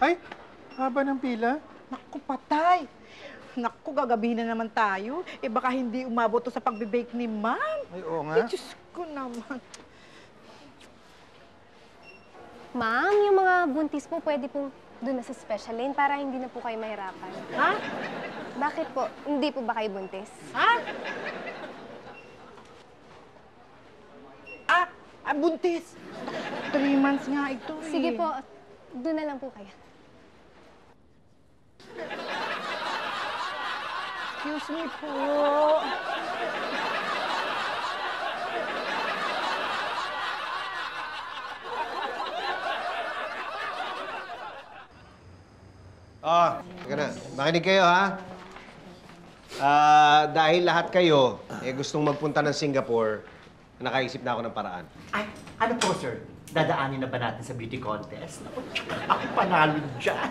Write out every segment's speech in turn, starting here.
Ay, haba ng pila. Naku, patay. Naku, gagabihin na naman tayo. Eh, baka hindi umabot to sa pagbe-bake ni Ma'am. Ay, oo nga. Ay, Diyos ko naman. Ma'am, yung mga buntis po pwede pong doon na sa special lane para hindi na po kayo mahirapan. Ha? Bakit po? Hindi po ba kayo buntis? Ha? Buntis. 3 months nga ito eh. Sige po, doon na lang po kayo. Excuse me po. Teka na. Makinig kayo, ha? Dahil lahat kayo gustong magpunta ng Singapore, nakaisip na ako ng paraan. Ay, ano po, sir? Dadaanin na ba natin sa beauty contest? Naku, ako panalo dyan.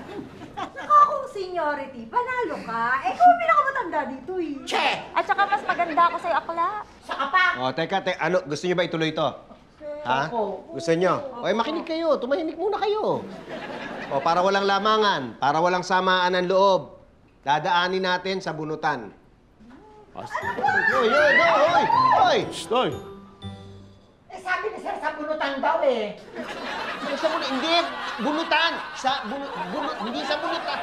Ako, seniority, panalo ka. Eh, kung pinakamatanda dito eh. Che! At saka mas maganda ako sa'yo, akla. Saka pa! Teka, ano, gusto niyo ba ituloy to? Ha? Gusto niyo? Makinig kayo. Tumahimik muna kayo. Para walang lamangan, para walang samaan ng loob, dadaanin natin sa bunutan. Hoy! Stoy! Eh, sabi ni sir, sa bunutan daw eh. Hindi, bunutan. Hindi sa bunutan.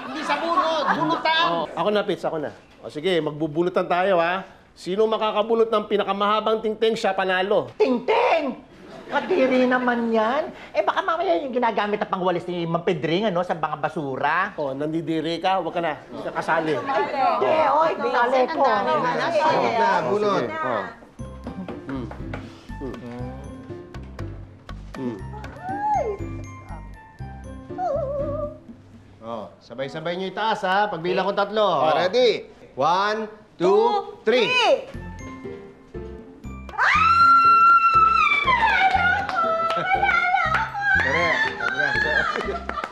Hindi sa bunot, bunutan. Ako na, Pits, ako na. Sige, magbubunutan tayo, ha? Sino makakabunot ng pinakamahabang tingting, siya panalo. Ting-ting! Kadiri naman yan. Eh, baka mamaya yung ginagamit na pangwalis ni Mang Pedring, ano, sa mga basura. Nandidiri ka, huwag ka na. Hindi ka kasali. Hindi, oy, kasali ko. Bunot. Sabay-sabay niyo itaas, ha? Pagbilang ko 3. Ready? 1, 2, 3.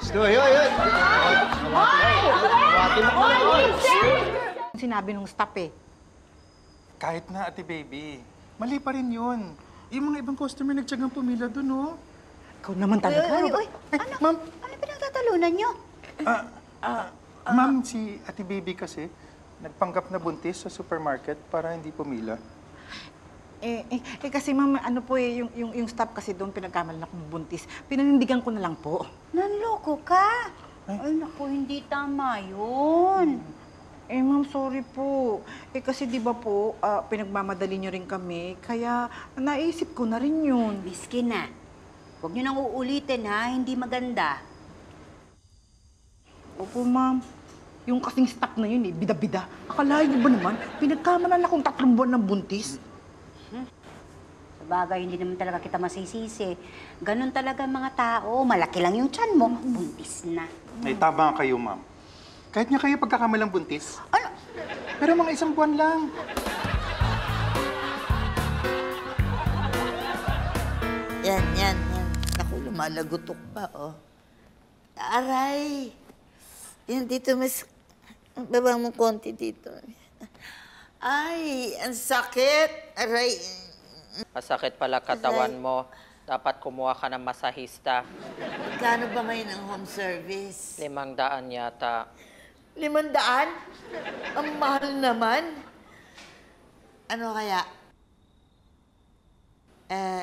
Stoy, hoy! Sinabi nung staff eh. Kahit na, Ate Baby. Mali pa rin yun. Yung mga ibang customer nagtsagang pumila dun, oh. Ikaw naman talaga. Uy, Ma'am, ano pinagtatalunan nyo? ma'am, si Ate Baby kasi nagpanggap na buntis sa supermarket para hindi pumila. Kasi ma'am, ano po yung staff kasi doon pinagkamalan akong buntis. Pinanindigan ko na lang po. Nanloko ka? Ay, naku, hindi tama yun. Ma'am, sorry po. Kasi di ba po, pinagmamadali niyo rin kami, kaya naisip ko na rin yun. Miskin na. Huwag nyo nang uulitin, ha? Hindi maganda. Opo, ma'am. Yung kasing staff na yun bida-bida. Akalain niyo ba naman, pinagkamalan akong 3 buwan ng buntis? Sabagay, hindi naman talaga kita masisisi. Ganon talaga mga tao. Malaki lang yung tiyan mo, buntis na. Ay, tama kayo, ma'am. Kahit nga kayo pagkakamalang buntis. Ano? Pero mga 1 buwan lang. Yan. Naku, lumalagutok pa, oh. Aray! Yan, dito, mas... Baba mo konti dito. Ay, ang sakit! Aray! Masakit pala katawan mo. Dapat kumuha ka ng masahista. Kano ba ngayon ang home service? 500 yata. 500? Ang mahal naman. Ano kaya?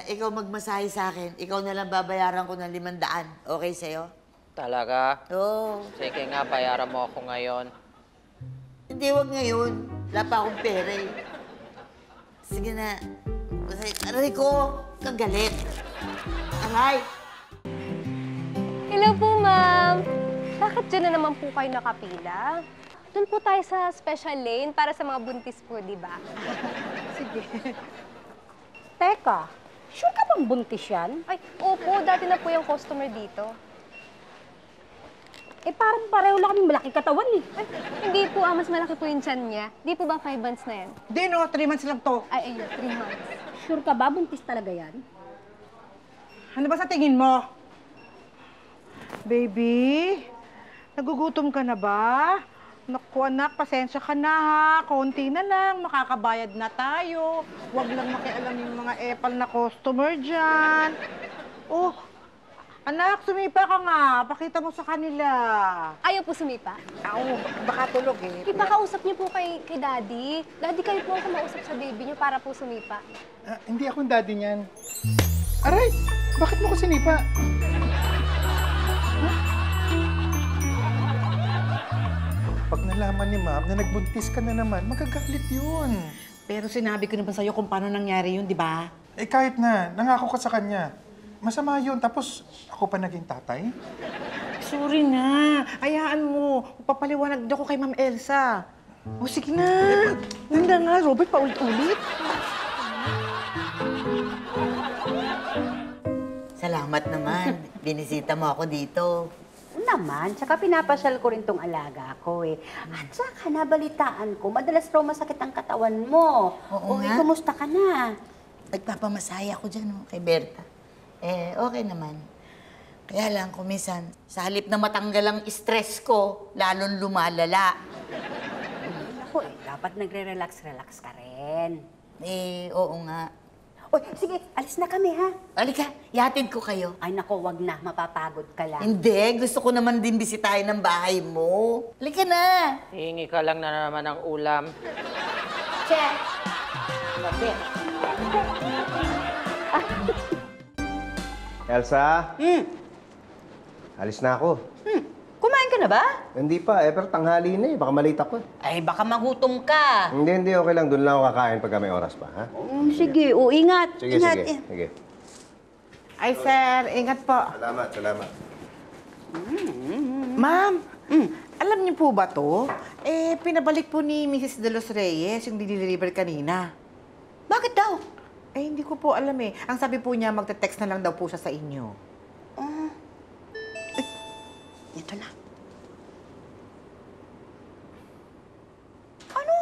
Ikaw magmasahe sa akin. Ikaw na lang babayaran ko ng 500. Okay sa'yo? Talaga? Oo. Sige nga, bayaran mo ako ngayon. Hindi, wag ngayon. Wala pa akong pera eh. Sige na. Aray ko, kagalit. Aray! Hello po, ma'am. Bakit dyan na naman po kayo nakapila? Doon po tayo sa special lane para sa mga buntis po, di ba? Sige. Teka, sure ka bang buntis yan? Ay, opo. Dati na po yung customer dito. Parang pareho lang kami malaki katawan eh. Ay, hindi po. Mas malaki po yung tiyan niya. Di po ba 5 months na yan? Di no, 3 months lang to. Ay, ayun. 3 months. Sure ka ba? Buntis talaga yan? Ano ba sa tingin mo? Baby, nagugutom ka na ba? Naku anak, pasensya ka na ha. Konti na lang, makakabayad na tayo. Huwag lang makialam yung mga epal na customer dyan. Oh, Anak, sumipa ka nga. Pakita mo sa kanila. Ayaw po sumipa. Oo, baka tulog eh. Ipakausap niyo po kay Daddy. Daddy, kayo po ang kumausap sa baby niyo para po sumipa. Hindi akong daddy niyan. Aray! Bakit mo ko sinipa? Pag nalaman ni ma'am na nagbuntis ka na naman, magagalit yun. Pero sinabi ko naman sa'yo kung paano nangyari yun, di ba? Eh kahit na, nangako ka sa kanya. Masama yun, tapos ako pa naging tatay? Sorry na. Hayaan mo. Papaliwanag ako kay Ma'am Elsa. O sige na. Hindi nga, Robert, paulit-ulit. Salamat naman. Binisita mo ako dito. Naman, tsaka pinapasyal ko rin tong alaga ko eh. At tsaka nabalitaan ko, madalas raw masakit ang katawan mo. Oo eh, nga. kumusta ka na? Nagpapamasaya ako dyan kay Berta. Okay naman. Kaya lang, kumisan, sa halip na matanggal ang stress ko, lalong lumalala. Ako eh, dapat nagre-relax ka rin. Oo nga. Uy, sige, alis na kami ha. Halika, yatid ko kayo. Ay nako, wag na, mapapagod ka lang. Hindi, gusto ko naman din bisitahin ng bahay mo. Halika na. Hihingi ka lang na naman ng ulam. Check! Gabi. Elsa? Alis na ako. Kumain ka na ba? Hindi pa, pero tanghali na eh. Baka malate ako eh. Ay, baka magutom ka. Hindi, okay lang. Doon lang ako kakain pagka may oras pa, ha? Sige, ingat. Sige, ingat. sige. Ay, sir, ingat po. Salamat. Ma'am, alam niyo po ba to? Pinabalik po ni Mrs. De Los Reyes yung deliver kanina. Bakit daw? Hindi ko po alam eh. Ang sabi po niya, magte-text na lang daw po siya sa inyo. Ito na. Ano?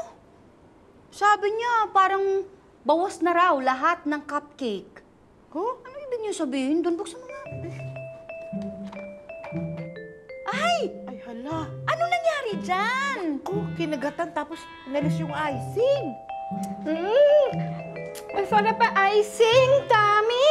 Sabi niya, parang bawas na raw lahat ng cupcake. Huh? Ano ibig niyo sabihin? Doon, buksan mo nga. Ay! Ay, hala. Ano nangyari dyan? Kinagatan tapos nalis yung icing. Ang sarap pa icing, Tami!